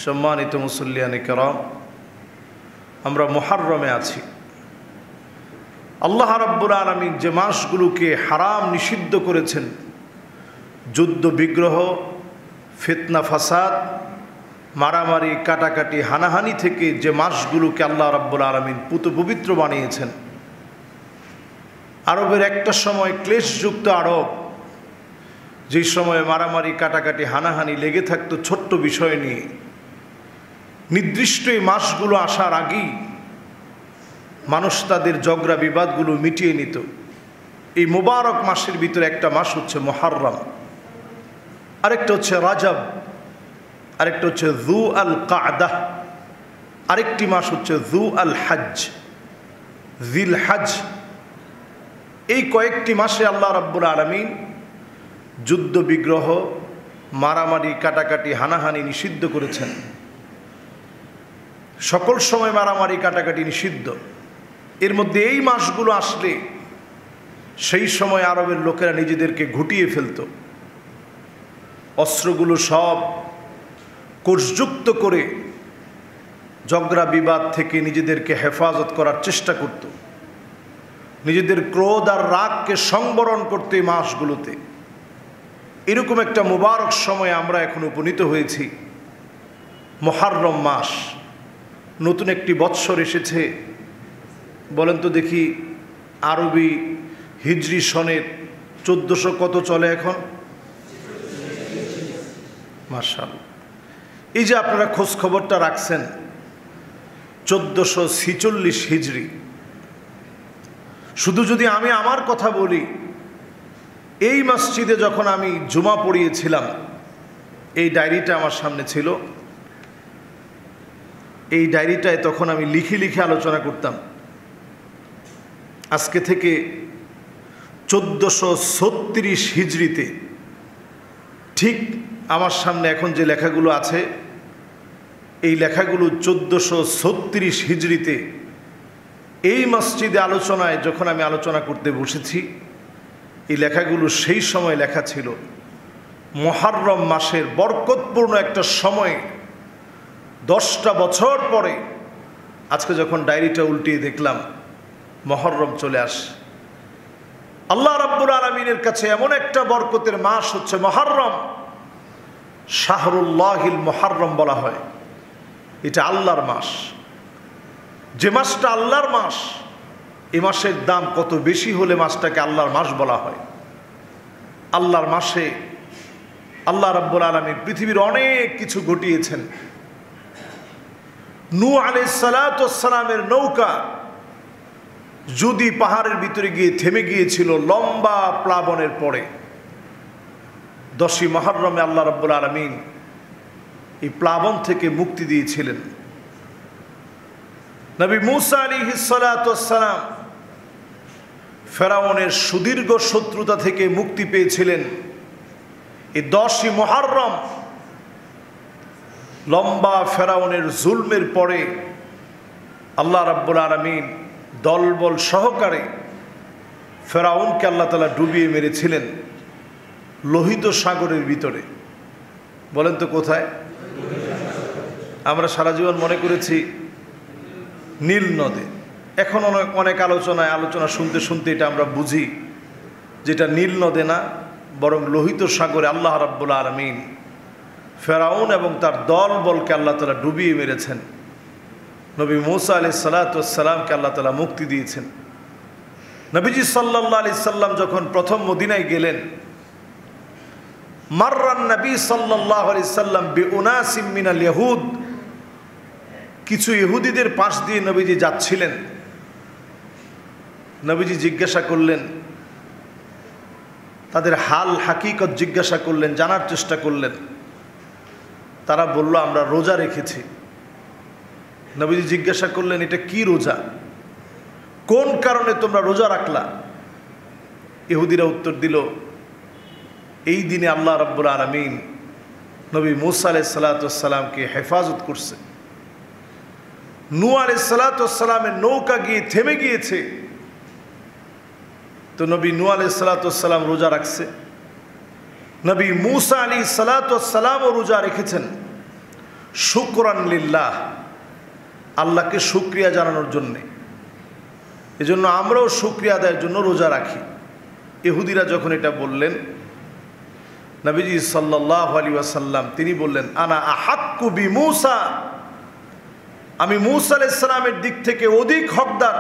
সম্মানিত মুসল্লিয়ানে কেরাম, আমরা মুহররমে আছি। আল্লাহ রাব্বুল আলামিন যে মাসগুলোকে হারাম নিষিদ্ধ করেছেন, যুদ্ধ বিগ্রহ, ফিতনা ফাসাদ, মারামারি কাটাকাটি হানাহানি থেকে যে মাসগুলোকে আল্লাহ রাব্বুল আলামিন পুত পবিত্র বানিয়েছেন, আরবের একটা সময় ক্লেশযুক্ত আরব, যে সময়ে মারামারি কাটাকাটি হানাহানি লেগে থাকতো ছোট্ট বিষয় নিয়ে, নির্দিষ্ট এই মাসগুলো আসার আগেই মানুষ তাদের ঝগড়া বিবাদগুলো মিটিয়ে নিত। এই মুবারক মাসের ভিতরে একটা মাস হচ্ছে মুহররম, আরেকটা হচ্ছে রাজব, আরেকটা হচ্ছে যু আল কাদা, আরেকটি মাস হচ্ছে যু আল হজ, জিল হজ। এই কয়েকটি মাসে আল্লাহ রাব্বুল আলামিন যুদ্ধ বিগ্রহ, মারামারি কাটাকাটি হানাহানি নিষিদ্ধ করেছেন। সকল সময় মারামারি কাটাকাটি নিষিদ্ধ। এর মধ্যে এই মাসগুলো আসলে সেই সময় আরবের লোকেরা নিজেদেরকে ঘুটিয়ে ফেলত, অস্ত্রগুলো সব কোষযুক্ত করে ঝগড়া বিবাদ থেকে নিজেদেরকে হেফাজত করার চেষ্টা করত, নিজেদের ক্রোধ আর রাগকে সংবরণ করতে এই মাসগুলোতে। এরকম একটা মুবারক সময়ে আমরা এখন উপনীত হয়েছি। মুহররম মাস, নতুন একটি বৎসর এসেছে। বলেন তো দেখি, আরবি হিজরি সনের 1400 কত চলে এখন? মাশাআল্লাহ। এই যে আপনারা খোঁজ খবরটা রাখছেন, 1446 হিজরি। শুধু যদি আমি আমার কথা বলি, এই মসজিদে যখন আমি জুমা পড়িয়েছিলাম, এই ডায়েরিটা আমার সামনে ছিল। এই ডায়েরিটায় তখন আমি লিখে লিখে আলোচনা করতাম। আজকে থেকে 1436 হিজরিতে ঠিক আমার সামনে এখন যে লেখাগুলো আছে, এই লেখাগুলো 1436 হিজরিতে এই মসজিদে আলোচনায় যখন আমি আলোচনা করতে বসেছি, এই লেখাগুলো সেই সময় লেখা ছিল। মুহররম মাসের বরকতপূর্ণ একটা সময়, 10টা বছর পরে আজকে যখন ডায়েরিটা উল্টিয়ে দেখলাম, মুহররম চলে আসে। আল্লাহ রাব্বুল আলামিনের কাছে এমন একটা বরকতের মাস হচ্ছে মুহররম। শাহরুল্লাহিল মুহররম বলা হয়। এটা আল্লাহর মাস। যে মাসটা আল্লাহর মাস, এ মাসের দাম কত বেশি হলে মাসটাকে আল্লাহর মাস বলা হয়। আল্লাহর মাসে আল্লাহ রাব্বুল আলামিন পৃথিবীর অনেক কিছু ঘটিয়েছেন। নূহ আলাইহিস সালাতু ওয়াস সালামের নৌকা যদি পাহাড়ের ভিতরে গিয়ে থেমে গিয়েছিল লম্বা প্লাবনের পরে, 10ই মুহররমে আল্লাহ রাব্বুল আলামিন এই প্লাবন থেকে মুক্তি দিয়েছিলেন। নবী মূসা আলাইহিস সালাতু ওয়াস সালাম ফেরাউনের সুদীর্ঘ শত্রুতা থেকে মুক্তি পেয়েছিলেন এই 10ই মুহররম। লম্বা ফেরাউনের জুলমের পরে আল্লাহ রাব্বুল আলামিন দলবল সহকারে ফেরাউনকে আল্লাহ তাআলা ডুবিয়ে মেরেছিলেন লোহিত সাগরের ভিতরে। বলেন তো কোথায়? আমরা সারা জীবন মনে করেছি নীল নদে। এখন অনেক আলোচনা শুনতে শুনতে এটা আমরা বুঝি যেটা নীল নদে না, বরং লোহিত সাগরে আল্লাহ রাব্বুল আলামিন ফেরাউন এবং তার দলবলকে আল্লাহ তাআলা ডুবিয়ে মেরেছেন। নবী মূসা আলাইহিস সালাতু ওয়াস সালামকে আল্লাহ তাআলা মুক্তি দিয়েছেন। নবীজি সাল্লাল্লাহু আলাইহি সাল্লাম যখন প্রথম মদিনায় গেলেন, মাররান নবী সাল্লাল্লাহু আলাইহি সাল্লাম বিউনাসিম মিনাল ইয়াহুদ, কিছু ইহুদিদের পাশ দিয়ে নবীজি যাচ্ছিলেন। নবীজি জিজ্ঞাসা করলেন, তাদের হাল হাকিকত জিজ্ঞাসা করলেন, জানার চেষ্টা করলেন। তারা বলল, আমরা রোজা রেখেছি। নবীজি জিজ্ঞাসা করলেন, এটা কি রোজা? কোন কারণে তোমরা রোজা রাখলা? ইহুদিরা উত্তর দিল, এই দিনে আল্লাহ রাব্বুল আলামিন নবী মূসা আলাইহিস সালাতু ওয়াস সালামকে হেফাজত করছে। নূহ আলাইহিস সালাতু ওয়াস সালামের নৌকা গিয়ে থেমে গিয়েছে, তো নবী নূহ আলাইহিস সালাতু ওয়াস সালাম রোজা রাখছে। নবী মূসা আলাইহিস সালাতু ওয়াস সালামও রোজা রেখেছেন। শুকরান লিল্লাহ, আল্লাহকে শুকরিয়া জানানোর জন্যে। এজন্য আমরাও শুকরিয়া আদায়ের জন্য রোজা রাখি। ইহুদিরা যখন এটা বললেন, নবীজি সাল্লাল্লাহু আলাইহি ওয়াসাল্লাম তিনি বললেন, আনা আহাক্কু বিমূসা, আমি মূসা আলাইহিস সালামের দিক থেকে অধিক হকদার।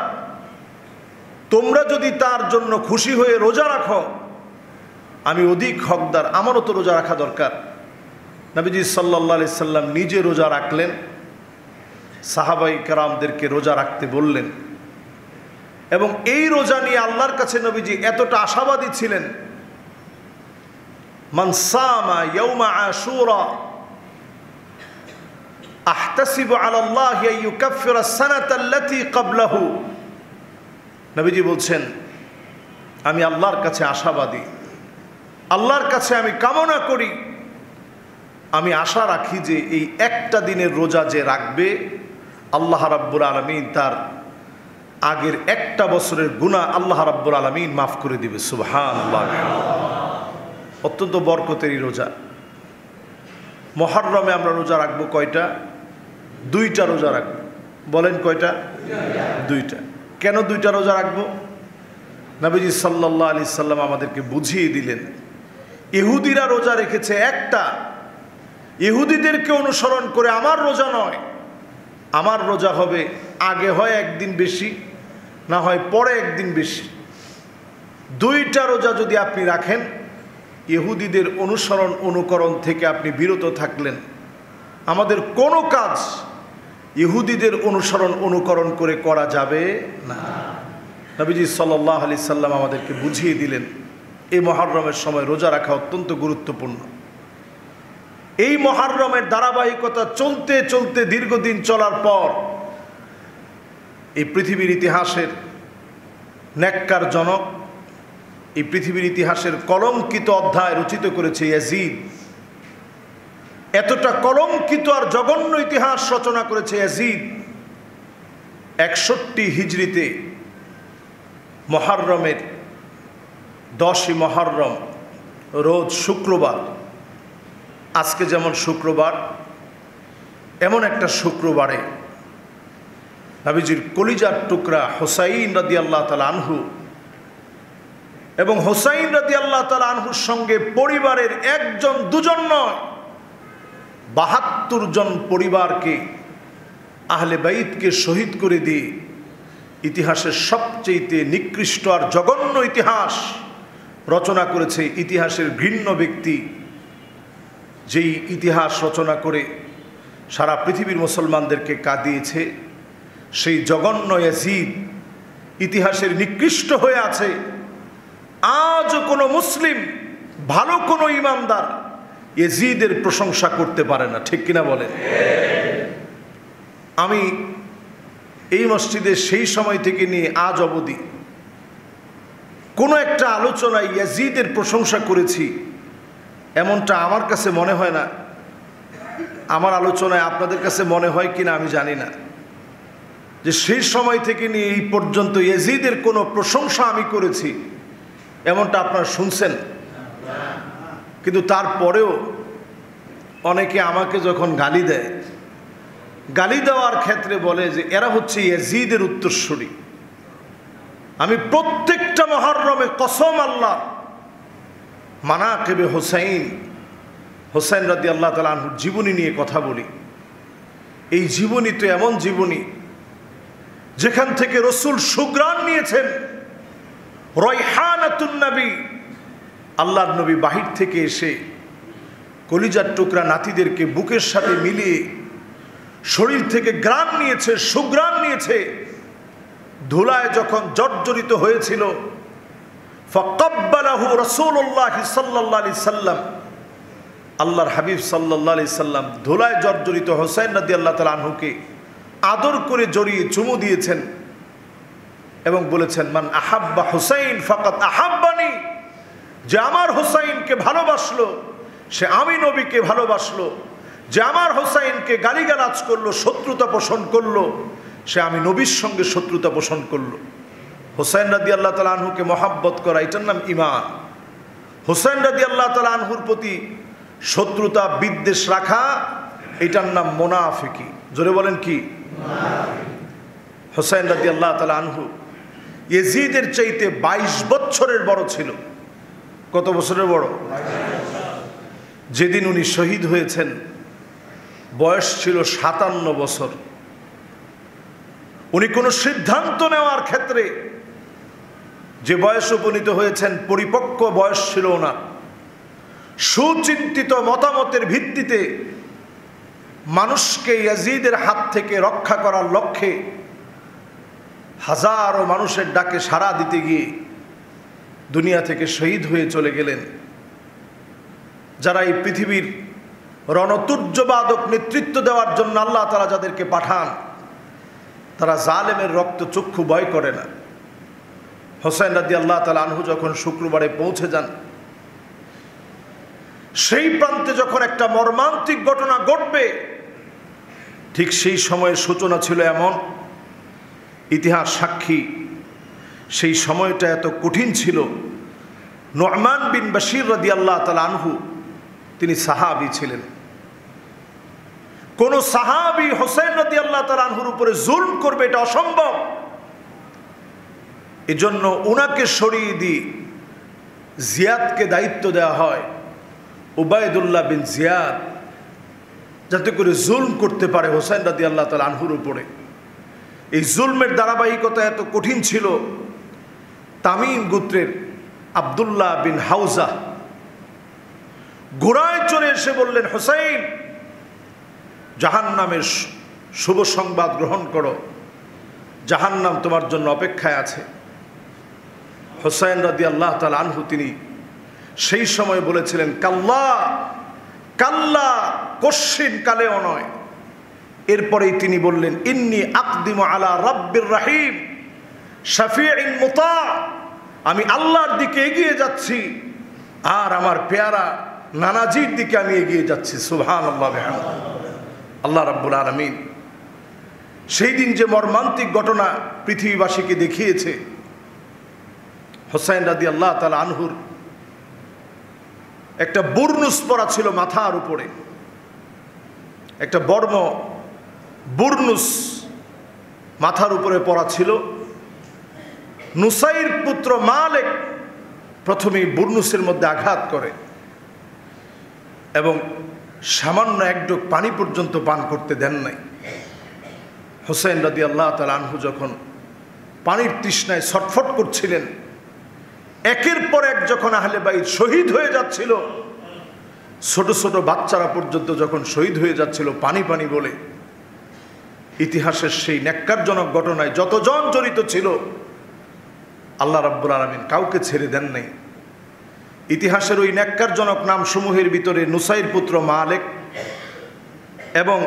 তোমরা যদি তার জন্য খুশি হয়ে রোজা রাখো, আমি অধিক হকদার, আমারও তো রোজা রাখা দরকার। নবীজি সাল্লাল্লাহু আলাইহি সাল্লাম নিজে রোজা রাখলেন, সাহাবাই কেরামদেরকে রোজা রাখতে বললেন। এবং এই রোজা নিয়ে আল্লাহর কাছে নবীজি এতটা আশাবাদী ছিলেন, মান সামা ইয়াউমা আশুরা আহতাসিবু আলা আল্লাহি আন ইউকাফিরা আস-সানাতা আল্লাতী ক্বাবলাহু। নবীজি বলছেন, আমি আল্লাহর কাছে আশাবাদী, আল্লাহর কাছে আমি কামনা করি, আমি আশা রাখি যে এই একটা দিনের রোজা যে রাখবে, আল্লাহ রাব্বুল আলামিন তার আগের একটা বছরের গুনাহ আল্লাহ রাব্বুল আলামিন মাফ করে দিবে। সুবহানাল্লাহ। অত্যন্ত বরকতেরই রোজা। মুহররমে আমরা রোজা রাখবো কয়টা? 2টা রোজা রাখবো। বলেন কয়টা? 2টা। কেন 2টা রোজা রাখবো? নবীজি সাল্লাল্লাহু আলাইহি সাল্লাম আমাদেরকে বুঝিয়ে দিলেন, ইহুদিরা রোজা রেখেছে একটা, ইহুদিদেরকে অনুসরণ করে আমার রোজা নয়, আমার রোজা হবে আগে হয় একদিন বেশি, না হয় পরে একদিন বেশি। 2টা রোজা যদি আপনি রাখেন, ইহুদিদের অনুসরণ অনুকরণ থেকে আপনি বিরত থাকলেন। আমাদের কোনো কাজ ইহুদিদের অনুসরণ অনুকরণ করে করা যাবে না। নবীজি সাল্লাল্লাহু আলাইহি সাল্লাম আমাদেরকে বুঝিয়ে দিলেন, এই মুহররমের সময় রোজা রাখা অত্যন্ত গুরুত্বপূর্ণ। এই মুহররমের ধারাবাহিকতা চলতে চলতে দীর্ঘদিন চলার পর এই পৃথিবীর ইতিহাসের নেককার জনক, এই পৃথিবীর ইতিহাসের কলঙ্কিত অধ্যায় রচিত করেছে ইয়াজিদ। এতটা কলঙ্কিত আর জঘন্য ইতিহাস রচনা করেছে ইয়াজিদ। 61 হিজরিতে মুহররমের 10ই মুহররম রোজ শুক্রবার। আজকে যেমন শুক্রবার, এমন একটা শুক্রবারে নবীজির কলিজার টুকরা হুসাইন রাদিয়াল্লাহু তাআলা আনহু এবং হুসাইন রাদিয়াল্লাহু তাআলা আনহুর সঙ্গে পরিবারের একজন দুজন নয়, 72 জন পরিবারকে, আহলে বাইতকে শহীদ করে দিয়ে ইতিহাসের সবচেয়ে নিকৃষ্ট আর জঘন্য ইতিহাস রচনা করেছে ইতিহাসের ঘৃণ্য ব্যক্তি, যেই ইতিহাস রচনা করে সারা পৃথিবীর মুসলমানদেরকে কাঁদিয়েছে, সেই জঘন্য ইয়াজিদ ইতিহাসের নিকৃষ্ট হয়ে আছে। আজও কোনো মুসলিম, ভালো কোনো ইমানদার ইয়াজিদের প্রশংসা করতে পারে না, ঠিক কিনা বলেন? আমি এই মসজিদে সেই সময় থেকে নিয়ে আজ অবধি কোনো একটা আলোচনায় ইয়াজিদের প্রশংসা করেছি এমনটা আমার কাছে মনে হয় না। আমার আলোচনায় আপনাদের কাছে মনে হয় কিনা আমি জানি না, যে সেই সময় থেকে নিয়ে এই পর্যন্ত ইয়াজিদের কোনো প্রশংসা আমি করেছি এমনটা আপনারা শুনছেন। কিন্তু তারপরেও অনেকে আমাকে যখন গালি দেয়, গালি দেওয়ার ক্ষেত্রে বলে যে এরা হচ্ছে ইয়াজিদের উত্তরসূরি। আমি প্রত্যেকটা মুহররমে কসম আল্লাহ মানাকিবে হুসাইন রাদিয়াল্লাহু তাআলা আনহুর জীবনী নিয়ে কথা বলি। এই জীবনী তো এমন জীবনী যেখান থেকে রাসূল সুঘ্রাণ নিয়েছেন, রায়হানাতুন নবী, আল্লাহর নবী বাহির থেকে এসে কলিজার টুকরা নাতিদেরকে বুকের সাথে মিলিয়ে শরীর থেকে ঘ্রাণ নিয়েছে, সুঘ্রাণ নিয়েছে। ধুলায় যখন জর্জরিত হয়েছিল, ফাকাব্বালাহু রাসূলুল্লাহ সাল্লাল্লাহু আলাইহি সাল্লাম, আল্লাহর হাবিব সাল্লাল্লাহু আলাইহি সাল্লাম ধুলায় জর্জরিত হুসাইন রাদিয়াল্লাহু তাআলা আনহুকে আদর করে জড়িয়ে চুমু দিয়েছেন এবং বলেছেন, মান আহাব্বা হুসাইন ফাকাদ আহাব্বানি, যে আমার হুসাইনকে ভালোবাসলো সে আমি নবীকে ভালোবাসলো, যে আমার হুসাইনকে গালিগালাজ করলো, শত্রুতা পোষণ করলো, সে আমি নবীর সঙ্গে শত্রুতা পোষণ করলো। হুসাইন রাদিয়াল্লাহু তাআলা আনহুকে মহাব্বত করা, এটার নাম ঈমান। হুসাইন রাদিয়াল্লাহু তাআলা আনহুর প্রতি শত্রুতা বিদ্বেষ রাখা এটার নাম মুনাফিকি। জোরে বলেন কি? হুসাইন রাদিয়াল্লাহু তাআলা আনহু ইয়াজিদের চাইতে 22 বছরের বড় ছিল। কত বছরের বড়? যেদিন উনি শহীদ হয়েছেন বয়স ছিল 57 বছর। উনি কোনো সিদ্ধান্ত নেওয়ার ক্ষেত্রে যে বয়স উপনীত হয়েছেন পরিপক্ক বয়স ছিল না। সুচিন্তিত মতামতের ভিত্তিতে মানুষকে ইয়াজিদের হাত থেকে রক্ষা করার লক্ষ্যে হাজারো মানুষের ডাকে সাড়া দিতে গিয়ে দুনিয়া থেকে শহীদ হয়ে চলে গেলেন। যারা এই পৃথিবীর রণতুর্যবাদক নেতৃত্ব দেওয়ার জন্য আল্লাহ তাআলা যাদেরকে পাঠান, তারা জালেমের রক্ত চক্ষু ভয় করে না। হুসাইন রাদিয়াল্লাহু তাআলা আনহু যখন শুক্রবারে পৌঁছে যান, সেই প্রান্তে যখন একটা মর্মান্তিক ঘটনা ঘটবে, ঠিক সেই সময়ের সূচনা ছিল এমন, ইতিহাস সাক্ষী সেই সময়টা এত কঠিন ছিল। নু'মান বিন বাশির রাদিয়াল্লাহু তাআলা আনহু তিনি সাহাবী ছিলেন। কোন সাহাবী হুসাইন রাদিয়াল্লাহু তাআলা আনহুর উপরে জুলম করবে এটা অসম্ভব। এজন্য উনাকে সরিয়ে দিয়ে জিয়াদকে দায়িত্ব দেওয়া হয়, উবাইদুল্লাহ বিন জিয়াদ, যাতে করে জুলম করতে পারে হুসাইন রাদিয়াল্লাহু তাআলা আনহুর উপরে। এই জুলমের ধারাবাহিকতা এত কঠিন ছিল, তামিম গোত্রের আব্দুল্লাহ বিন হাউজা ঘোড়ায় চড়ে এসে বললেন, হুসাইন, জাহান্নামের শুভ সংবাদ গ্রহণ করো, জাহান্নাম তোমার জন্য অপেক্ষায় আছে। হুসাইন রাদিয়াল্লাহু তাআলা আনহু তিনি সেই সময় বলেছিলেন, কাল্লা কাল্লা, কশ্চিন কালেও নয়। এরপরেই তিনি বললেন, ইন্নী আকদিমু আলা রাব্বির রাহিম শাফিঈন মুতা, আমি আল্লাহর দিকে এগিয়ে যাচ্ছি আর আমার পেয়ারা নানাজির দিকে আমি এগিয়ে যাচ্ছি। সুবহানাল্লাহ বিহামদিহি। আল্লাহ রাব্বুল আলামিন সেই দিন যে মর্মান্তিক ঘটনা পৃথিবীবাসীকে দেখিয়েছে, হুসাইন রাদিয়াল্লাহু তাআলা আনহুর একটা বুরনুস পরা ছিল মাথার উপরে, একটা বর্ম বুরনুস মাথার উপরে পরা ছিল। নুসাইর পুত্র মালিক প্রথমেই বুরনুসের মধ্যে আঘাত করে এবং সামান্য এক ঢোক পানি পর্যন্ত পান করতে দেন নাই। হুসাইন রাদিয়াল্লাহু তাআলা আনহু যখন পানির তৃষ্ণায় ছটফট করছিলেন, একের পর এক যখন আহলে বাইত শহীদ হয়ে যাচ্ছিল, ছোট ছোট বাচ্চারা পর্যন্ত যখন শহীদ হয়ে যাচ্ছিল পানি পানি বলে, ইতিহাসের সেই ন্যাক্কারজনক ঘটনায় যতজন জড়িত ছিল আল্লাহ রাব্বুল আলামিন কাউকে ছেড়ে দেন নাই। ইতিহাসের ওই ন্যাক্কারজনক নাম সমূহের ভিতরে নুসাইর পুত্র মালিক এবং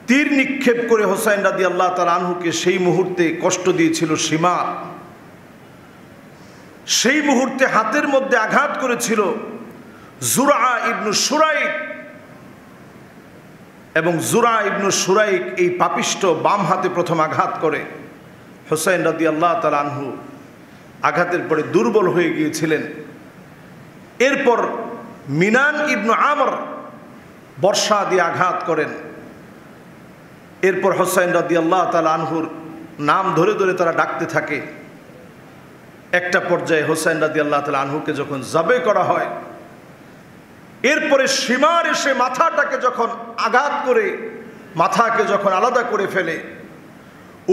তীর নিক্ষেপ করে হুসাইন রাদিয়াল্লাহু তাআলা আনহুকে সেই মুহূর্তে কষ্ট দিয়েছিল সীমা, সেই মুহূর্তে হাতের মধ্যে আঘাত করেছিল জুরআ ইবনু শুরাইক, এবং জুরআ ইবনু শুরাইক এই পাপিষ্ঠ বাম হাতে প্রথম আঘাত করে। হুসাইন রাদিয়াল্লাহু তাআলা আনহু আঘাতের পরে দুর্বল হয়ে গিয়েছিলেন। এরপর মিনান ইবনু আমর বর্ষা দিয়ে আঘাত করেন। এরপর হুসাইন রাদিয়াল্লাহু তাআলা আনহুর নাম ধরে ধরে তারা ডাকতে থাকে। একটা পর্যায়ে হুসাইন রাদিয়াল্লাহু তাআলা আনহুকে যখন জবে করা হয়, এরপরে সীমার এসে মাথাটাকে যখন আঘাত করে মাথাকে যখন আলাদা করে ফেলে,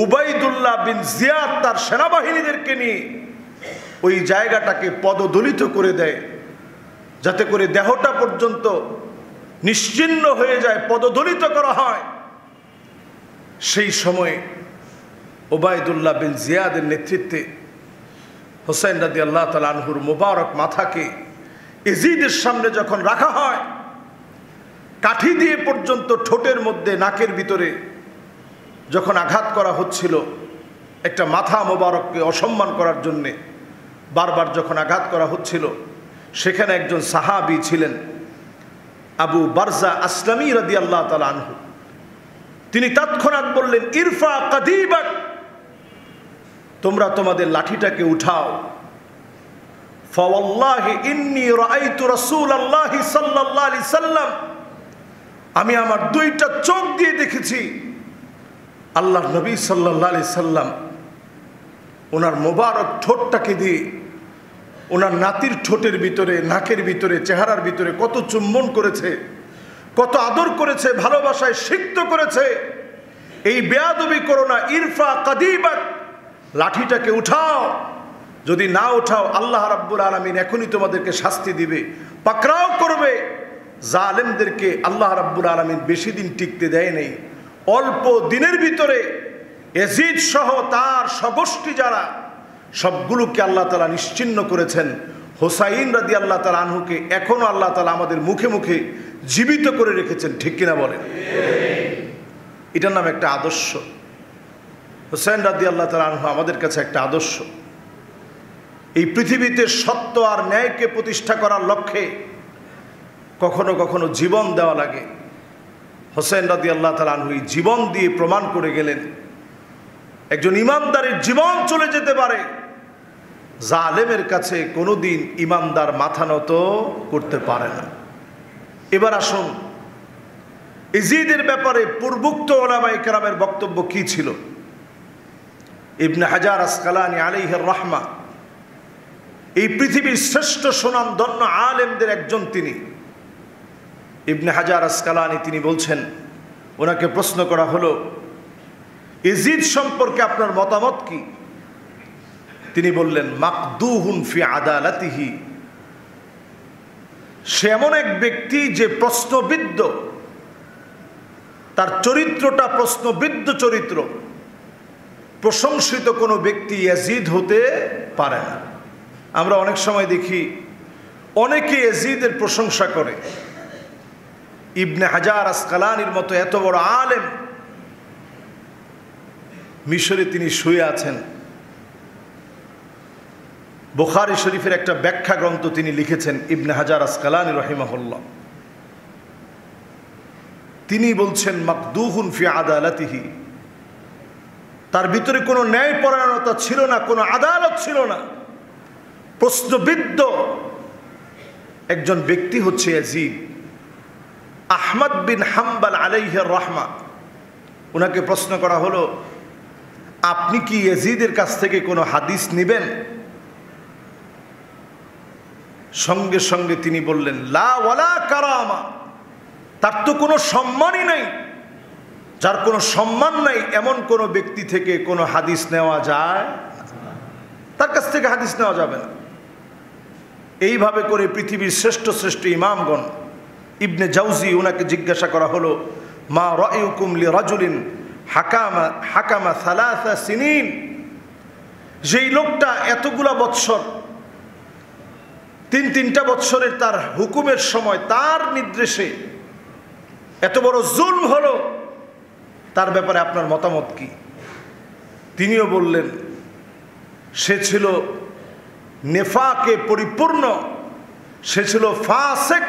উবাইদুল্লাহ বিন জিয়াদ তার সেনাবাহিনীদেরকে নিয়ে ওই জায়গাটাকে পদদলিত করে দেয়, যাতে করে দেহটা পর্যন্ত নিশ্চিহ্ন হয়ে যায়, পদদলিত করা হয়। সেই সময়ে উবাইদুল্লাহ বিন জিয়াদের নেতৃত্বে হুসাইন রাদিয়াল্লাহু তাআলা আনহুর মুবারক মাথাকে ইয়াজিদের সামনে যখন রাখা হয়, কাঠি দিয়ে পর্যন্ত ঠোঁটের মধ্যে নাকের ভিতরে যখন আঘাত করা হচ্ছিল, একটা মাথা মোবারককে অসম্মান করার জন্যে বারবার যখন আঘাত করা হচ্ছিল, সেখানে একজন সাহাবী ছিলেন আবু বারজা আসলামী রাদিয়াল্লাহু তাআলা আনহু। তিনি তৎক্ষণাৎ বললেন, ইরফা কাদিবাক, তোমরা তোমাদের লাঠিটাকে উঠাও। ফাওয়াল্লাহি ইন্নী রাআইতু রাসূলুল্লাহি সাল্লাল্লাহু আলাইহি সাল্লাম, আমি আমার দুইটা চোখ দিয়ে দেখেছি আল্লাহ নবী সাল্লাল্লাহু আলাইহি সাল্লাম ওনার মোবারক ঠোঁটটাকে দিয়ে ওনার নাতির ঠোঁটের ভিতরে, নাকের ভিতরে, চেহারার ভিতরে কত চুম্বন করেছে, কত আদর করেছে, ভালোবাসায় সিক্ত করেছে। এই বেয়াদবি করো না, ইরফা কাদিবাক, লাঠিটাকে উঠাও, যদি না উঠাও আল্লাহ রাব্বুল আলামিন এখনই তোমাদেরকে শাস্তি দিবে, পাকড়াও করবে। জালেমদেরকে আল্লাহ রাব্বুল আলামিন বেশি দিন টিকতে দেয় নাই। অল্প দিনের ভিতরে ইয়াজিদ সহ তার সমষ্টি যারা সবগুলোকে আল্লাহ তাআলা নিশ্চিহ্ন করেছেন। হোসাইন রাদিয়াল্লাহু তাআলা আনহুকে এখনো আল্লাহ তাআলা আমাদের মুখে মুখে জীবিত করে রেখেছেন, ঠিক কিনা বলেন? এটার নাম একটা আদর্শ। হোসাইন রাদিয়াল্লাহু তাআলা আনহু আমাদের কাছে একটা আদর্শ। এই পৃথিবীতে সত্য আর ন্যায়কে প্রতিষ্ঠা করার লক্ষ্যে কখনো কখনো জীবন দেওয়া লাগে। হোসেন রাদিয়াল্লাহু তাআলা আনহু জীবন দিয়ে প্রমাণ করে গেলেন একজন ইমানদারের জীবন চলে যেতে পারে, জালেমের কাছে কোনোদিন ইমানদার মাথা নত করতে পারে না। এবার আসুন ইয়াজিদের ব্যাপারে পূর্বোক্ত উলামায়ে কেরামের বক্তব্য কি ছিল। ইবনে হাজার আসকালানী আলাইহির রাহমা এই পৃথিবীর শ্রেষ্ঠ সুনামধন্য আলেমদের একজন তিনি। ইবনে হাজার আসকালানী তিনি বলছেন, ওনাকে প্রশ্ন করা হলো ইয়াজিদ সম্পর্কে আপনার মতামত কি? তিনি বললেন, মাকদুহুন ফি আদালাতিহি, সে এমন এক ব্যক্তি যে প্রশ্নবিদ্ধ, তার চরিত্রটা প্রশ্নবিদ্ধ চরিত্র। প্রশংসিত কোনো ব্যক্তি ইয়াজিদ হতে পারে না। আমরা অনেক সময় দেখি অনেকে ইয়াজিদের প্রশংসা করে। ইবনে হাজার আসকালানির মতো এত বড় আলেম, মিশরে তিনি শুয়ে আছেন। বুখারী শরীফের একটা ব্যাখ্যা গ্রন্থ তিনি লিখেছেন, ইবনে হাজার আসকালানী রাহিমাহুল্লাহ। তিনি বলছেন মাকদুহুন ফি আদালাতিহি, তার ভিতরে কোনো ন্যায়পরায়ণতা ছিল না, কোনো আদালত ছিল না। প্রশ্নবিদ্ধ একজন ব্যক্তি হচ্ছে ইয়াজিদ। আহমদ বিন হাম্বল আলাইহির রাহমা, ওনাকে প্রশ্ন করা হলো, আপনি কি ইয়াজিদের কাছ থেকে কোনো হাদিস নেবেন? সঙ্গে সঙ্গে তিনি বললেন, লা ওয়ালা কারামা, তার তো কোনো সম্মানই নাই। যার কোনো সম্মান নাই এমন কোনো ব্যক্তি থেকে কোনো হাদিস নেওয়া যায়, তার কাছ থেকে হাদিস নেওয়া যাবে না। এইভাবে করে পৃথিবীর শ্রেষ্ঠ শ্রেষ্ঠ ইমামগণ, ইবনে জাউজি, ওনাকে জিজ্ঞাসা করা হলো, মা রায়ুকুম লিরাজুলিন হাকামা সালাসা সিনিন, যেই লোকটা এতগুলা বৎসর, তিনটা বৎসরের তার হুকুমের সময়, তার নির্দেশে এত বড় জুলম হলো, তার ব্যাপারে আপনার মতামত কি? তিনিও বললেন, সে ছিল নেফাকে পরিপূর্ণ, সে ছিল ফাসিক।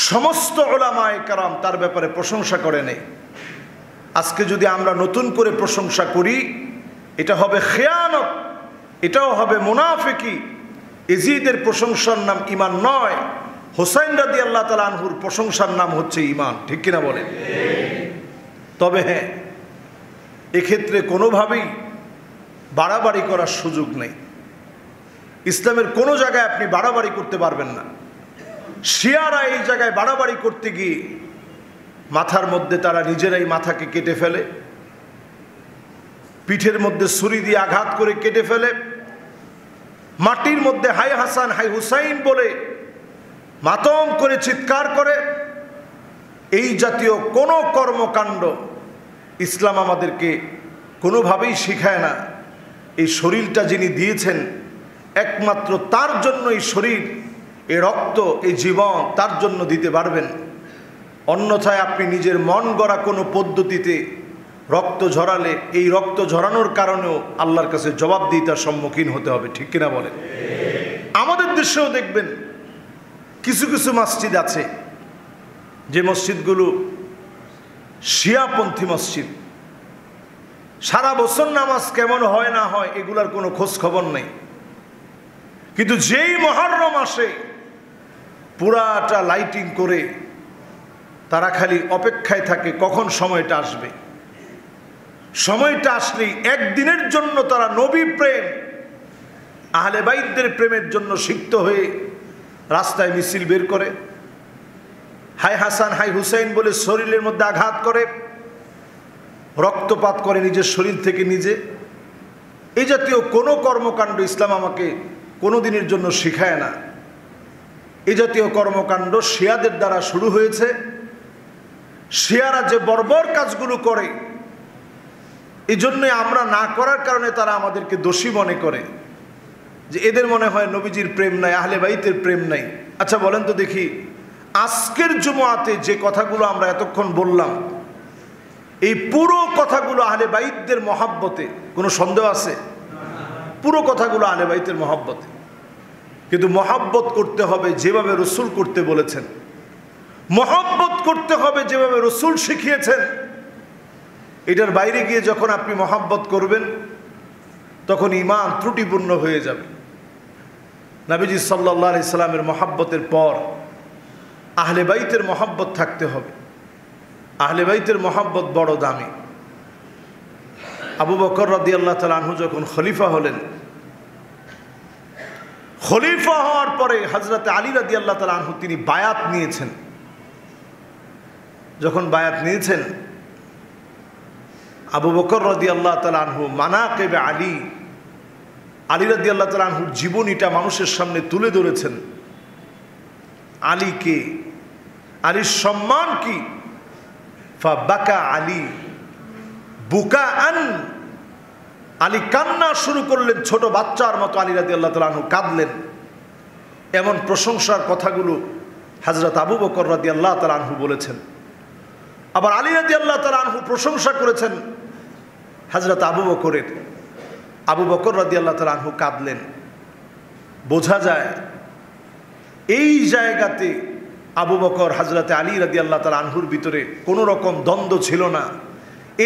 সমস্ত উলামায়ে কেরাম তার ব্যাপারে প্রশংসা করে নেই। আজকে যদি আমরা নতুন করে প্রশংসা করি, এটা হবে খেয়ানত, এটাও হবে মুনাফিকি। ইয়াজিদের প্রশংসার নাম ঈমান নয়, হোসাইন রাদিয়াল্লাহু তাআলা আনহুর প্রশংসার নাম হচ্ছে ঈমান, ঠিক কিনা বলেন? তবে হ্যাঁ, এক্ষেত্রে কোনোভাবেই বাড়াবাড়ি করার সুযোগ নেই। ইসলামের কোনো জায়গায় আপনি বাড়াবাড়ি করতে পারবেন না। শিয়ারা এই জায়গায় বাড়াবাড়ি করতে গিয়ে মাথার মধ্যে তারা নিজেরাই মাথাকে কেটে ফেলে, পিঠের মধ্যে ছুরি দিয়ে আঘাত করে কেটে ফেলে, মাটির মধ্যে হাই হাসান হাই হুসাইন বলে মাতম করে চিৎকার করে। এই জাতীয় কোনো কর্মকাণ্ড ইসলাম আমাদেরকে কোনোভাবেই শিখায় না। এই শরীরটা যিনি দিয়েছেন, একমাত্র তার জন্য এই শরীর, এই রক্ত, এই জীবন তার জন্য দিতে পারবেন। অন্যথায় আপনি নিজের মন গড়া কোনো পদ্ধতিতে রক্ত ঝরালে এই রক্ত ঝরানোর কারণেও আল্লাহর কাছে জবাবদিহিতার সম্মুখীন হতে হবে, ঠিক কিনা বলেন? আমাদের দেশেও দেখবেন কিছু কিছু মসজিদ আছে, যে মসজিদগুলো শিয়াপন্থী মসজিদ। সারা বছর নামাজ কেমন হয় না হয় এগুলার কোনো খোঁজ খবর নেই, কিন্তু যেই মুহররম আসে পুরাটা লাইটিং করে তারা খালি অপেক্ষায় থাকে কখন সময়টা আসবে। সময়টা আসলেই একদিনের জন্য তারা নবী প্রেম, আহলে বাইতদের প্রেমের জন্য সিক্ত হয়ে রাস্তায় মিছিল বের করে, হাই হাসান হাই হুসাইন বলে শরীরের মধ্যে আঘাত করে, রক্তপাত করে নিজের শরীর থেকে নিজে। এই জাতীয় কোনো কর্মকাণ্ড ইসলাম আমাকে কোনো দিনের জন্য শিখায় না। এই জাতীয় কর্মকাণ্ড শিয়াদের দ্বারা শুরু হয়েছে। শিয়ারা যে বর্বর কাজগুলো করে, এই জন্যে আমরা না করার কারণে তারা আমাদেরকে দোষী মনে করে, যে এদের মনে হয় নবীজির প্রেম নাই, আহলে বাইতের প্রেম নাই। আচ্ছা বলেন তো দেখি, আজকের জুমআতে যে কথাগুলো আমরা এতক্ষণ বললাম, এই পুরো কথাগুলো আহলে বাইতদের মহাব্বতে, কোনো সন্দেহ আছে? পুরো কথাগুলো আহলে বাইতের মহাব্বতে। কিন্তু মহাব্বত করতে হবে যেভাবে রসুল করতে বলেছেন, মহাব্বত করতে হবে যেভাবে রসুল শিখিয়েছেন। এটার বাইরে গিয়ে যখন আপনি মহাব্বত করবেন, তখন ঈমান ত্রুটিপূর্ণ হয়ে যাবে। নবীজি সাল্লাল্লাহু আলাইহি সাল্লামের মহাব্বতের পর আহলে বাইতের মহাব্বত থাকতে হবে। আহলে বাইতের মহাব্বত বড় দামি। আবু বকর রাদিয়াল্লাহু তাআলা আনহু যখন খলিফা হলেন, খলিফা হওয়ার পরে হযরত আলী রাদিয়াল্লাহু তাআলা আনহু তিনি বায়াত নিয়েছেন। যখন বায়াত নিয়েছেন, আবু বকর রাদিয়াল্লাহু তাআলা আনহু মানাকিব আলী, আলী রাদিয়াল্লাহু তাআলা আনহুর জীবনীটা মানুষের সামনে তুলে ধরেছেন। আলী কে, আলীর সম্মান কি? ফাবাকা আলী বুকাআন, আলী কান্না শুরু করলেন ছোট বাচ্চার মতো। আলী রাদিয়াল্লাহু তাআলা আনহু কাঁদলেন। এমন প্রশংসার কথাগুলো হযরত আবু বকর রাদিয়াল্লাহু তাআলা আনহু বলেছেন। আবার আলী রাদিয়াল্লাহু তাআলা আনহু প্রশংসা করেছেন হযরত আবু বকরের। আবু বকর রাদিয়াল্লাহু তাআলা আনহু কাঁদলেন। বোঝা যায় এই জায়গাতে আবু বকর হযরত আলী রাদিয়াল্লাহু তাআলা আনহুর ভিতরে কোনো রকম দ্বন্দ্ব ছিল না।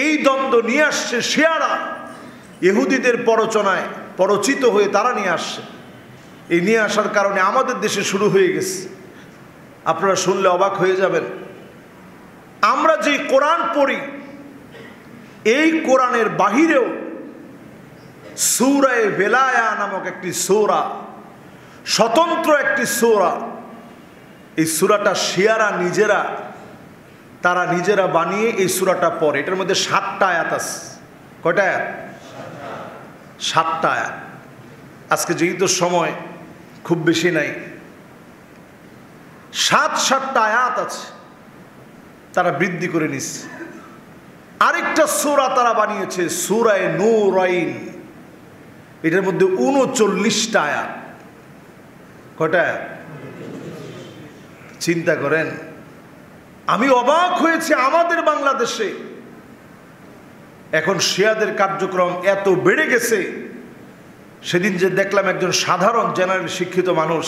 এই দ্বন্দ্ব নিয়ে আসছে শিয়ারা, ইহুদিদের প্ররোচনায় পরচিত হয়ে তারা নিয়ে আসছে। এই নিয়ে আসার কারণে আমাদের দেশে শুরু হয়ে গেছে। আপনারা শুনলে অবাক হয়ে যাবেন। আমরা যে কোরআন পড়ি, এই কোরআনের বাহিরেও সূরা বেলায়া নামক একটি সূরা, স্বতন্ত্র একটি সূরা। এই সূরাটা শিয়ারা নিজেরা, তারা নিজেরা বানিয়ে এই সূরাটা পড়ে। এটার মধ্যে 7টা আয়াত আছে। কয়টা আয়াত? 7টা আয়াত। আজকে যেহেতু সময় খুব বেশি নাই, 7টা আয়াত আছে, তারা বৃদ্ধি করে নিচ্ছে। আরেকটা সূরা তারা বানিয়েছে সূরা নূরাইন। এটার মধ্যে 39টা আয়াত। কয়টা আয়াত? চিন্তা করেন। আমি অবাক হয়েছি আমাদের বাংলাদেশে এখন শিয়াদের কার্যক্রম এত বেড়ে গেছে। সেদিন যে দেখলাম একজন সাধারণ জেনারেল শিক্ষিত মানুষ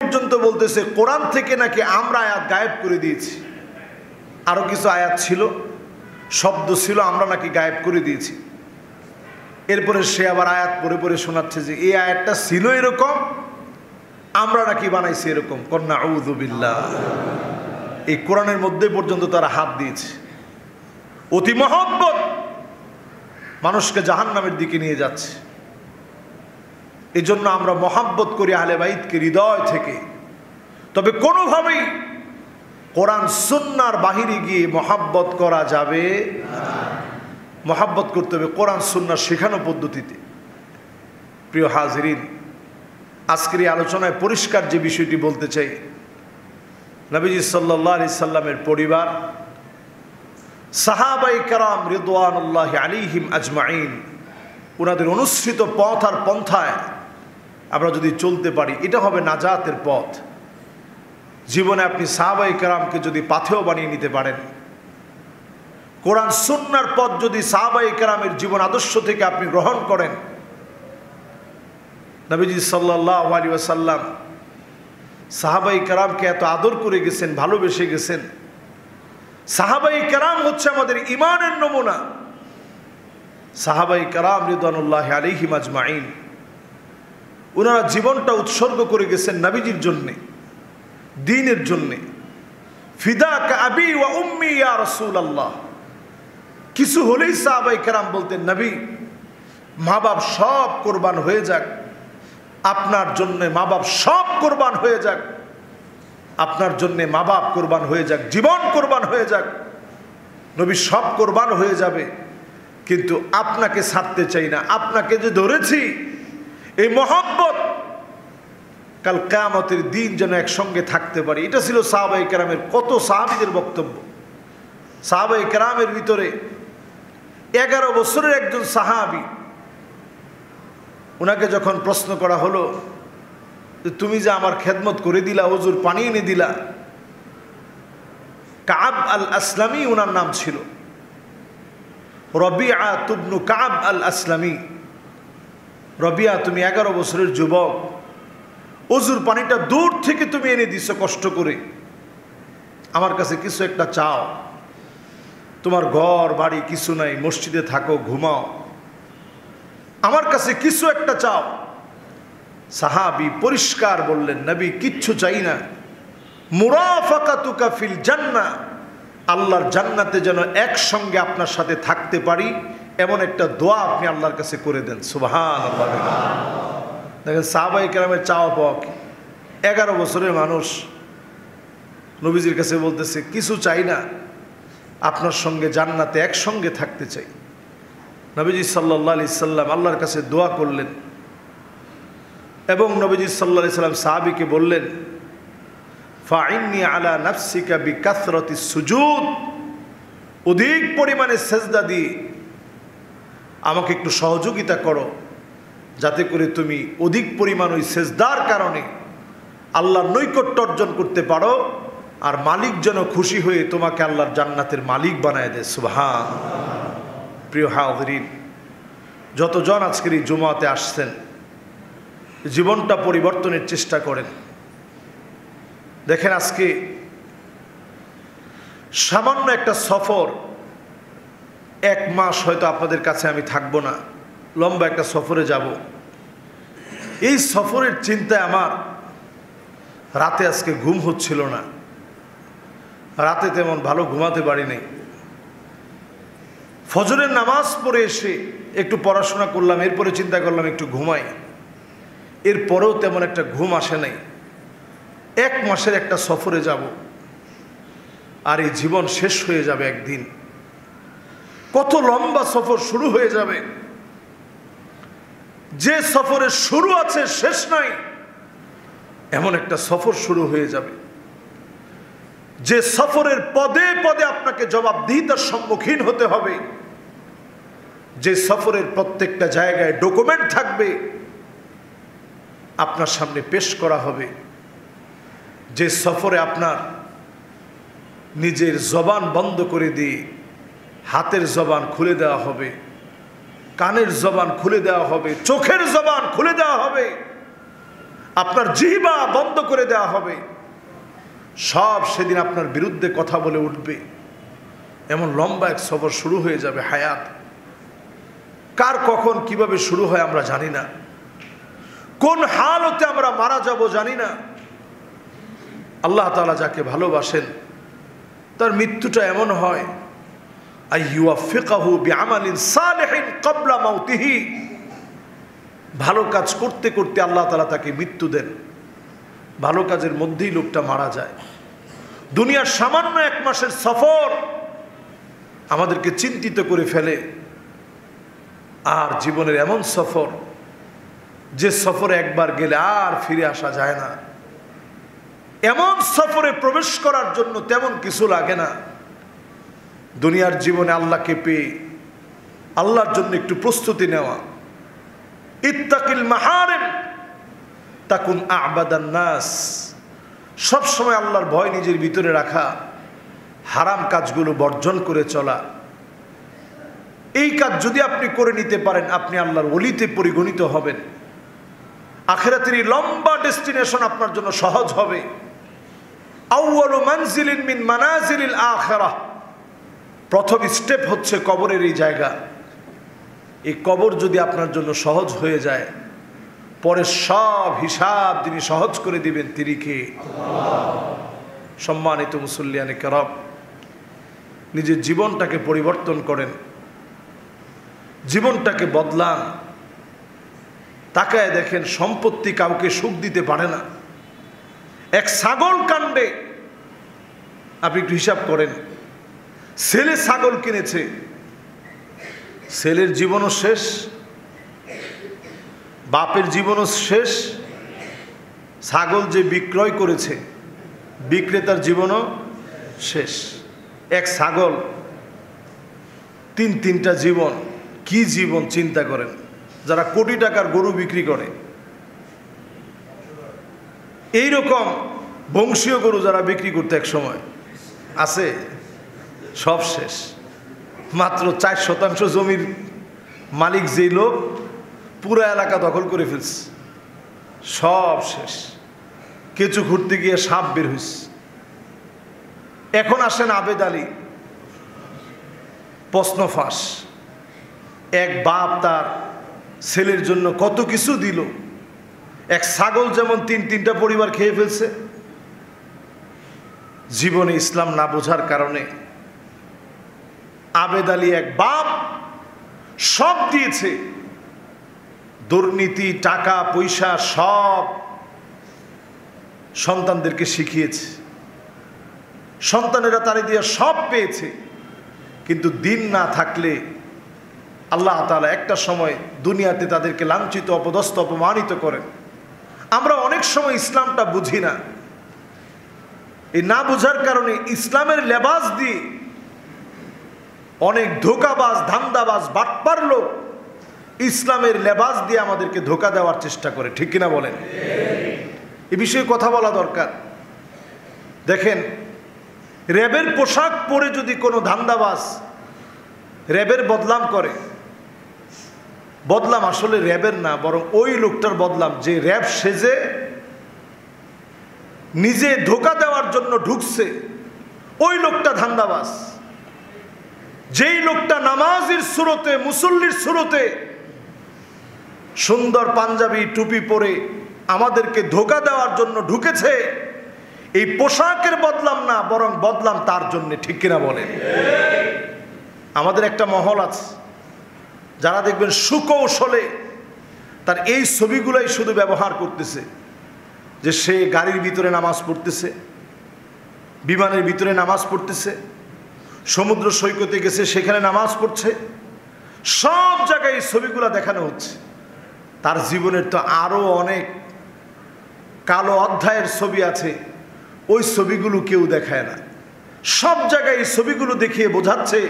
পর্যন্ত বলতেছে কোরআন থেকে নাকি আমরা আয়াত গায়েব করে দিয়েছি। আরো কিছু আয়াত ছিল, শব্দ ছিল, আমরা নাকি গায়েব করে দিয়েছি। এরপরে সে আবার আয়াত পড়ে পড়ে শোনাচ্ছে যে এই আয়াতটা ছিল এরকম, আমরা নাকি বানাইছি এরকম। কন্যা আউযু বিল্লাহ। এই কোরআনের মধ্যে পর্যন্ত তারা হাত দিয়েছে। অতি মহব্বত মানুষকে জাহান্নামের দিকে নিয়ে যাচ্ছে। এই জন্য আমরা মহাব্বত করি আহলে বাইতকে হৃদয় থেকে। তবে কোনোভাবেই কোরআন সুন্নাহর বাহিরে গিয়ে মহাব্বত করা যাবে না। মহাব্বত করতে হবে কোরআন সুন্নাহ শেখানো পদ্ধতিতে। প্রিয় হাজিরিন, আজকের এই আলোচনায় পরিষ্কার যে বিষয়টি বলতে চাই, নবীজি সাল্লাল্লাহু আলাইহি সাল্লামের পরিবার, সাহাবায়ে কেরাম রিদওয়ানুল্লাহি আলাইহিম আজমাইন, ওনাদের অনুসৃত পথ আর পন্থায় আমরা যদি চলতে পারি, এটা হবে নাজাতের পথ। জীবনে আপনি সাহাবায়ে কেরামকে যদি পাথেয় বানিয়ে নিতে পারেন, কোরআন সুন্নাহর পথ যদি সাহাবায়ে কেরামের জীবন আদর্শ থেকে আপনি গ্রহণ করেন, নবীজি সাল্লাল্লাহু আলাইহি ওয়াসাল্লাম সাহাবায়ে কেরামকে এত আদর করে গেছেন, ভালোবেসে গেছেন। সাহাবায়ে কেরাম হচ্ছে আমাদের ঈমানের নমুনা। সাহাবায়ে কেরাম রিদওয়ানুল্লাহি আলাইহিম আজমাইন, ওনারা জীবনটা উৎসর্গ করে গেছেন নবীজির জন্যে, দ্বীনের জন্যে। ফিদাকা আবি ওয়া উম্মি ইয়া রাসূলুল্লাহ। কিছু হলেই সাহাবায়ে কেরাম বলতেন, নবী মা বাপ সব কোরবান হয়ে যাক আপনার জন্য, মা বাপ সব কোরবান হয়ে যাক আপনার জন্য, মা বাপ কোরবান হয়ে যাক, জীবন কোরবান হয়ে যাক, নবী সব কোরবান হয়ে যাবে, কিন্তু আপনাকে ছাড়তে চাই না, আপনাকে যে ধরেছি এই মহব্বত কাল কিয়ামতের দিন যেন একসঙ্গে থাকতে পারি। এটা ছিল সাহাবায়ে কেরামের, কত সাহাবীদের বক্তব্য। সাহাবায়ে কেরামের ভিতরে 11 বছরের একজন সাহাবী, ওনাকে যখন প্রশ্ন করা হলো যে তুমি যে আমার খেদমত করে দিলা, ওজুর পানি এনে দিলা, কাব আল আসলামী ওনার নাম ছিল, রবিআ ইবনু কাব আল আসলামী। রবিআ, তুমি 11 বছরের যুবক, ওজুর পানিটা দূর থেকে তুমি এনে দিছো কষ্ট করে, আমার কাছে কিছু একটা চাও, তোমার ঘর বাড়ি কিছু নাই, মসজিদে থাকো ঘুমাও, আমার কাছে কিছু একটা চাও। সাহাবী পরিষ্কার বললেন, নবী কিচ্ছু চাই না, মুরাফাকাতুকা ফিল জান্নাহ, আল্লাহর জান্নাতে যেন একসঙ্গে আপনার সাথে থাকতে পারি এমন একটা দোয়া আপনি আল্লাহর কাছে করে দেন। সুবহানাল্লাহ। দেখেন সাহাবায়ে কেরামের চাওয়া পাওয়া কি। 11 বছরের মানুষ নবীজির কাছে বলতেছে কিছু চাই না, আপনার সঙ্গে জান্নাতে একসঙ্গে থাকতে চাই। নবীজি সাল্লাল্লাহু আলাইহি সাল্লাম আল্লাহর কাছে দোয়া করলেন এবং নবীজি সাল্লাল্লাহু আলাইহি সাল্লাম সাহাবীকে বললেন, ফাইন্নি আলা নাফসিকা বিকাসরাতিস সুজুদ, অধিক পরিমাণে সেজদা দিয়ে আমাকে একটু সহযোগিতা করো, যাতে করে তুমি অধিক পরিমাণ ওই সেজদার কারণে আল্লাহর নৈকট্য অর্জন করতে পারো, আর মালিক যেন খুশি হয়ে তোমাকে আল্লাহর জান্নাতের মালিক বানায় দেয়। সুবহানাল্লাহ। প্রিয় হাজিরিন, যতজন আজকের এই জুমাতে আসছেন, জীবনটা পরিবর্তনের চেষ্টা করেন। দেখেন আজকে সামান্য একটা সফর, 1 মাস হয়তো আপনাদের কাছে আমি থাকবো না, লম্বা একটা সফরে যাব। এই সফরের চিন্তায় আমার রাতে আজকে ঘুম হচ্ছিল না, রাতে তেমন ভালো ঘুমাতে পারিনি। ফজরের নামাজ পড়ে এসে একটু পড়াশোনা করলাম, এরপরে চিন্তা করলাম একটু ঘুমাই, এরপরেও তেমন একটা ঘুম আসে নাই। 1 মাসের একটা সফরে যাব, আর এই জীবন শেষ হয়ে যাবে একদিন। কত লম্বা সফর শুরু হয়ে যাবে, যে সফরের শুরু আছে শেষ নাই, এমন একটা সফর শুরু হয়ে যাবে, যে সফরের পদে পদে আপনাকে জবাবদিহিতার সম্মুখীন হতে হবে, যে সফরের প্রত্যেকটা জায়গায় ডকুমেন্ট থাকবে, আপনার সামনে পেশ করা হবে, যে সফরে আপনার নিজের জবান বন্ধ করে দিয়ে হাতের জবান খুলে দেওয়া হবে, কানের জবান খুলে দেওয়া হবে, চোখের জবান খুলে দেওয়া হবে, আপনার জিহ্বা বন্ধ করে দেওয়া হবে, সব সেদিন আপনার বিরুদ্ধে কথা বলে উঠবে। এমন লম্বা এক সফর শুরু হয়ে যাবে। হায়াত কার কখন কিভাবে শুরু হয় আমরা জানি না, কোন হালতে আমরা মারা যাব জানি না। আল্লাহ তাআলা যাকে ভালোবাসেন তার মৃত্যুটা এমন হয়, আইয়ুয়াফিকাহু বিআমালিন সালিহিন ক্বাবলা মাউতিহি, ভালো কাজ করতে করতে আল্লাহ তাআলা তাকে মৃত্যু দেন, ভালো কাজের মধ্যেই লোকটা মারা যায়। দুনিয়ার সামান্য 1 মাসের সফর আমাদেরকে চিন্তিত করে ফেলে, আর জীবনের এমন সফর যে সফরে একবার গেলে আর ফিরে আসা যায় না। এমন সফরে প্রবেশ করার জন্য তেমন কিছু লাগে না। দুনিয়ার জীবনে আল্লাহকে পেয়ে আল্লাহর জন্য একটু প্রস্তুতি নেওয়া, ইত্তাকিল মাহারিম তাকুন আ'বাদান নাস, সবসময় আল্লাহর ভয় নিজের ভিতরে রাখা, হারাম কাজগুলো বর্জন করে চলা। এই কাজ যদি আপনি করে নিতে পারেন, আপনি আল্লাহর ওলিতে পরিগণিত হবেন। আখিরাতের এই লম্বা ডেস্টিনেশন আপনার জন্য সহজ হবে। আউয়ালু মানজিলিন মিন মানাজিলিল আখিরাহ, প্রথম স্টেপ হচ্ছে কবরের এই জায়গা। এই কবর যদি আপনার জন্য সহজ হয়ে যায়, পরে সব হিসাব যিনি সহজ করে দিবেন তিনি কে? সম্মানিত মুসল্লিয়ানে কেরাম, নিজের জীবনটাকে পরিবর্তন করেন, জীবনটাকে বদলান। তাকায় দেখেন, সম্পত্তি কাউকে সুখ দিতে পারে না। এক ছাগল কাণ্ডে আপনি একটু হিসাব করেন, ছেলে ছাগল কিনেছে, ছেলের জীবনও শেষ, বাপের জীবনও শেষ, ছাগল যে বিক্রয় করেছে বিক্রেতার জীবনও শেষ। এক ছাগল, তিনটা জীবন। কি জীবন চিন্তা করেন। যারা কোটি টাকার গরু বিক্রি করে, এইরকম বংশীয় গরু যারা বিক্রি করতে এক সময় আছে, সব শেষ। মাত্র 4% জমির মালিক যেই লোক, পুরো এলাকা দখল করে ফেলছে, সব শেষ। কিছু ঘুরতে গিয়ে সাপ বের হয়েছে। এখন আসেন আবেদ আলী, প্রশ্ন ফাঁস। এক বাপ তার ছেলের জন্য কত কিছু দিল, এক ছাগল যেমন তিনটা পরিবার খেয়ে ফেলছে। জীবনে ইসলাম না বোঝার কারণে আবেদ আলী এক বাপ, সব দিয়েছে, দুর্নীতি, টাকা পয়সা সব সন্তানদেরকে শিখিয়েছে, সন্তানেরা তারে দিয়ে সব পেয়েছে। কিন্তু দিন না থাকলে আল্লাহ তাআলা একটা সময় দুনিয়াতে তাদেরকে লাঞ্ছিত, অপদস্থ, অপমানিত করেন। আমরা অনেক সময় ইসলামটা বুঝি না। এই না বোঝার কারণে ইসলামের লেবাস দিয়ে অনেক ধোঁকাবাজ, ধান্দাবাজ, বাটপার লোক ইসলামের লেবাস দিয়ে আমাদেরকে ধোঁকা দেওয়ার চেষ্টা করে। ঠিক কিনা বলেন? এ বিষয়ে কথা বলা দরকার। দেখেন, র্যাবের পোশাক পরে যদি কোনো ধান্দাবাজ র্যাবের বদনাম করে, বদনাম আসলে র্যাবের না, বরং ওই লোকটার বদনাম যে র্যাব সেজে নিজে ধোঁকা দেওয়ার জন্য ঢুকছে, ওই লোকটা ধান্দাবাজ। যেই লোকটা নামাজের সুরতে, মুসল্লির সুরতে সুন্দর পাঞ্জাবি টুপি পরে আমাদেরকে ধোঁকা দেওয়ার জন্য ঢুকেছে, এই পোশাকের বদলাম না, বরং বদলাম তার জন্য। ঠিক কিনা বলেন? আমাদের একটা মহল আছে, যারা দেখবেন সুকৌশলে তার এই ছবিগুলাই শুধু ব্যবহার করতেছে, যে সে গাড়ির ভিতরে নামাজ পড়তেছে, বিমানের ভিতরে নামাজ পড়তেছে, সমুদ্র সৈকতে গেছে সেখানে নামাজ পড়ছে, সব জায়গায় এই ছবিগুলো দেখানো হচ্ছে। তার জীবনের তো আরো অনেক কালো অধ্যায়ের ছবি আছে, ওই ছবিগুলো কেউ দেখায় না। সব জায়গায় এই ছবিগুলো দেখিয়ে বোঝাচ্ছে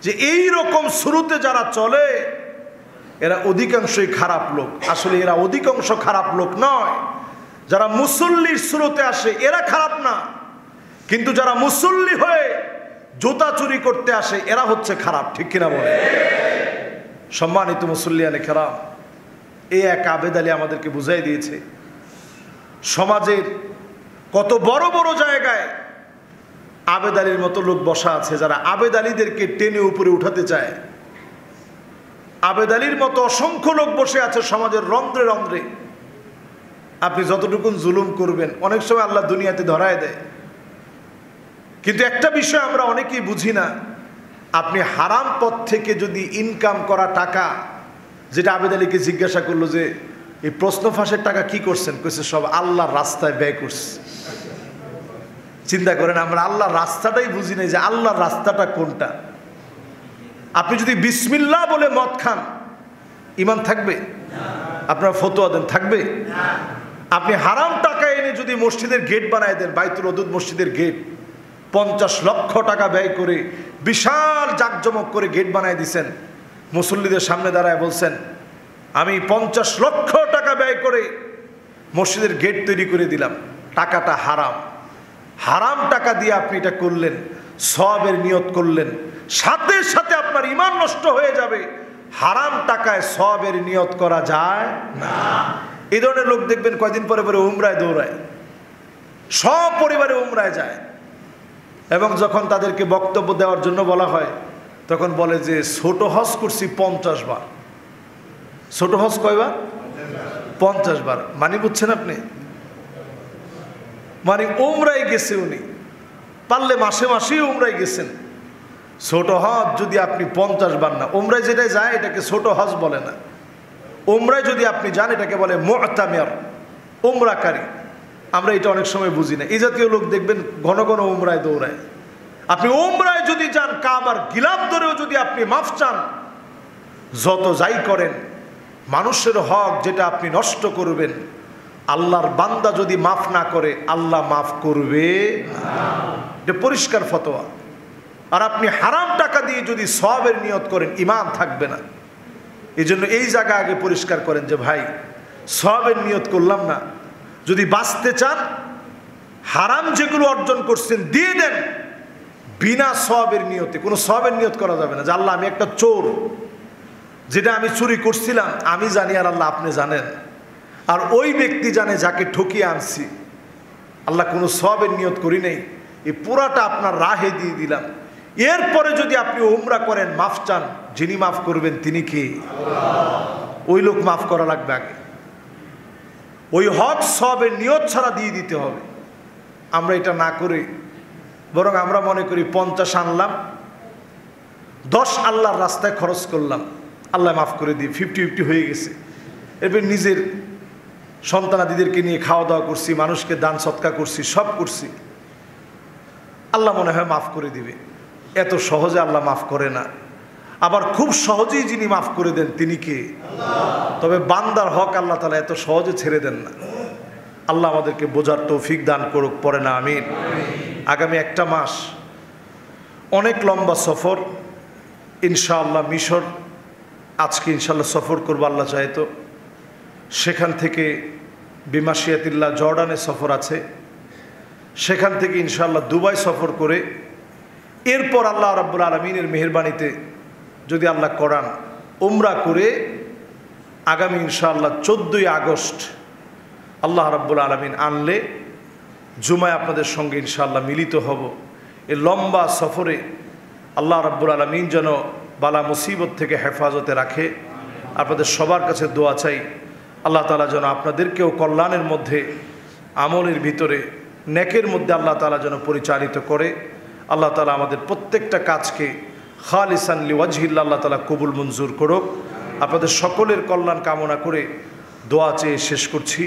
যে এই রকম শুরুতে যারা চলে এরা অধিকাংশই খারাপ লোক। আসলে এরা অধিকাংশ খারাপ লোক নয়। যারা মুসল্লির শুরুতে আসে এরা খারাপ না, কিন্তু যারা মুসল্লি হয়ে জুতা চুরি করতে আসে এরা হচ্ছে খারাপ। ঠিক কিনা বলে? সম্মানিত মুসল্লিয়ানে কেরাম, এই এক আবেদ আলী আমাদেরকে বুঝাই দিয়েছে সমাজের কত বড় বড় জায়গায় আবেদ আলীর মতো লোক বসা আছে, যারা আবেদ আলীদেরকে টেনে উপরে উঠাতে চায়। আবেদ আলীর মতো অসংখ্য লোক বসে আছে সমাজের রন্ধ্রে রন্ধ্রে। আপনি যতটুকুন জুলুম করবেন অনেক সময় আল্লাহ দুনিয়াতে ধরায় দেয়। কিন্তু একটা বিষয় আমরা অনেকেই বুঝি না, আপনি হারাম পথ থেকে যদি ইনকাম করা টাকা, যেটা আবেদ আলীকে জিজ্ঞাসা করলো যে এই প্রশ্ন ফাঁসের টাকা কি করছেন, কইছে সব আল্লাহর রাস্তায় ব্যয় করছে। চিন্তা করেন, আমরা আল্লাহর রাস্তাটাই বুঝি না, যে আল্লাহর রাস্তাটা কোনটা। আপনি যদি বিসমিল্লাহ বলে মদ খান, ঈমান থাকবে? আপনারা ফতোয়া দেন, থাকবে? আপনি হারাম টাকা এনে যদি মসজিদের গেট বানায় দেন, বাইতুল ওদুদ মসজিদের গেট 50 লক্ষ টাকা ব্যয় করে বিশাল জাঁকজমক করে গেট বানায় দিছেন, মুসল্লিদের সামনে দাঁড়ায় বলছেন আমি 50 লক্ষ টাকা ব্যয় করে মসজিদের গেট তৈরি করে দিলাম, টাকাটা হারাম। হারাম টাকা দিয়ে আপনি এটা করলেন, সওয়াবের নিয়ত করলেন, সাথে সাথে আপনার ঈমান নষ্ট হয়ে যাবে। হারাম টাকায় সওয়াবের নিয়ত করা যায় না। এই ধরনের লোক দেখবেন কয়দিন পরে পরে উমরায় দৌড়ায়, সব পরিবারে উমরায় যায়, এবং যখন তাদেরকে বক্তব্য দেওয়ার জন্য বলা হয় তখন বলে যে ছোট হজ করছি 50 বার। ছোট হজ কয়বার? 50 বার। মানে বুঝছেন আপনি? মানে উমরায় গেছে উনি, পারলে মাসে মাসেই উমরায় গেছেন। ছোট হজ যদি আপনি 50 বার না, উমরায় যেটাই যায় এটাকে ছোট হজ বলে না। উমরায় যদি আপনি যান এটাকে বলে মুতামির, উমরাকারী। আমরা এটা অনেক সময় বুঝি না। এই জাতীয় লোক দেখবেন ঘন ঘন উমরায় দৌড়ায়। আপনি উমরায় যদি যান, কাবার গিলাফ ধরেও যদি আপনি মাফ চান, যত যাই করেন, মানুষের হক যেটা আপনি নষ্ট করবেন, আল্লাহর বান্দা যদি মাফ না করে আল্লাহ মাফ করবে না। এটা পরিষ্কার ফতোয়া। আর আপনি হারাম টাকা দিয়ে যদি সওয়াবের নিয়ত করেন, ঈমান থাকবে না। এই জন্য এই জায়গা আগে পরিষ্কার করেন যে ভাই সওয়াবের নিয়ত করলাম না, যদি বাঁচতে চান হারাম যেগুলো অর্জন করছেন দিয়ে দেন, বিনা সওয়াবের নিয়তে। কোনো সওয়াবের নিয়ত করা যাবে না যে আল্লাহ আমি একটা চোর, যেটা আমি চুরি করছিলাম আমি জানি আর আল্লাহ আপনি জানেন, আর ওই ব্যক্তি জানে যাকে ঠকিয়ে আনছি, আল্লাহ কোনো সওয়াবের নিয়ত করি নেই, এই পুরাটা আপনার রাহে দিয়ে দিলাম। এরপরে যদি আপনি উমরা করেন, মাফ চান, যিনি মাফ করবেন তিনি কে? ওই লোক মাফ করা লাগবে আগে। ওই হক সওয়াবের নিয়ত ছাড়া দিয়ে দিতে হবে। আমরা এটা না করে বরং আমরা মনে করি 50 আনলাম, 10 আল্লাহর রাস্তায় খরচ করলাম, আল্লাহ মাফ করে দিই, 50-50 হয়ে গেছে। এরপর নিজের সন্তানাদিদেরকে নিয়ে খাওয়া দাওয়া করছি, মানুষকে দান সৎকা করছি, সব করছি, আল্লাহ মনে হয় মাফ করে দিবে। এত সহজে আল্লাহ মাফ করে না। আবার খুব সহজেই যিনি মাফ করে দেন তিনি কে? তবে বান্দার হক আল্লাহ তাআলা এত সহজে ছেড়ে দেন না। আল্লাহ আমাদেরকে বোঝার তৌফিক দান করুক, পড়ে না আমিন। আগামী একটা মাস অনেক লম্বা সফর ইনশাআল্লাহ। মিশর আজকে ইনশাআল্লাহ সফর করবো আল্লাহ চাহে তো। সেখান থেকে বিমাশিয়াতিল্লাহ জর্ডানে সফর আছে, সেখান থেকে ইনশাআল্লাহ দুবাই সফর করে এরপর আল্লাহ রাব্বুল আলামিনের মেহেরবানিতে যদি আল্লাহ করান উমরা করে আগামী ইনশাআল্লাহ 14ই আগস্ট আল্লাহ রাব্বুল আলামিন আনলে জুমায় আপনাদের সঙ্গে ইনশাআল্লাহ মিলিত হব। এই লম্বা সফরে আল্লাহ রাব্বুল আলামিন যেন বালা মুসিবত থেকে হেফাজতে রাখে। আপনাদের সবার কাছে দোয়া চাই, আল্লাহ তাআলা যেন আপনাদেরকেও কল্যাণের মধ্যে, আমলের ভিতরে, নেকের মধ্যে আল্লাহ তাআলা যেন পরিচালিত করে। আল্লাহ তাআলা আমাদের প্রত্যেকটা কাজকে খালিসান লিওয়াজহিল্লাহ আল্লাহ তাআলা কবুল মঞ্জুর করুক। আপনাদের সকলের কল্যাণ কামনা করে দোয়া চেয়ে শেষ করছি।